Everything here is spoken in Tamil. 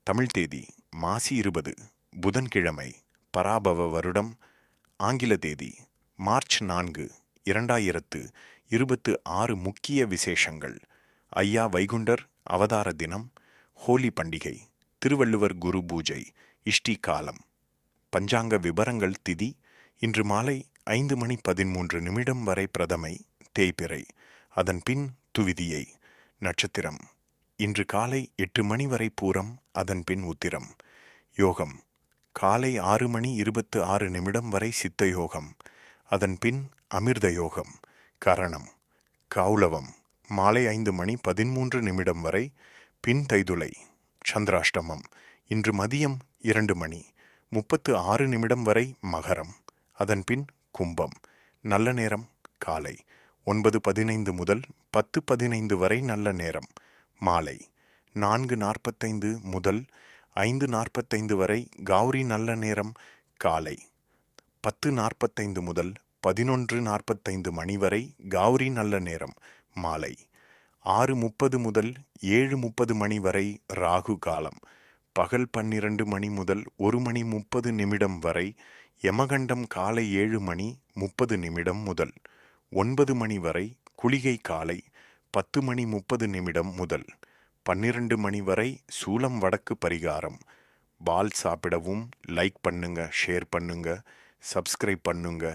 தமிழ் தேதி மாசி 20 புதன்கிழமை, பராபவ வருடம், ஆங்கில தேதி மார்ச் 4 2026. முக்கிய விசேஷங்கள்: ஐயா வைகுண்டர் அவதார தினம், ஹோலி பண்டிகை, திருவள்ளுவர் குரு பூஜை, இஷ்டி காலம். பஞ்சாங்க விபரங்கள்: திதி இன்று மாலை 5:13 வரை பிரதமை தேய்பிறை, அதன் பின் துவிதியை. நட்சத்திரம் இன்று காலை 8 வரை பூரம், அதன் பின் உத்திரம். யோகம் காலை 6:26 வரை சித்த யோகம், அதன் பின் அமிர்த யோகம். கரணம் கௌளவம் மாலை 5:13 வரை, பின் தைதுளை. சந்திராஷ்டமம் இன்று மதியம் 2:36 வரை மகரம், அதன் பின் கும்பம். நல்ல நேரம் காலை 9:15 முதல் 10:15 வரை நல்ல நேரம். மாலை 4:45 முதல் 5:45 வரை கௌரி நல்ல நேரம். காலை 10:45 முதல் 11:45 மணி வரை கௌரி நல்ல நேரம். மாலை 6:30 முதல் 7:30 மணி வரை ராகு காலம். பகல் 12 மணி முதல் 1:30 வரை யமகண்டம். காலை 7:30 முதல் 9 மணி வரை குளிகை. காலை 10:30 முதல் 12 மணி வரை சூலம் வடக்கு பரிகாரம். பால் சாப்பிடவும். லைக் பண்ணுங்க, ஷேர் பண்ணுங்க, சப்ஸ்கிரைப் பண்ணுங்க.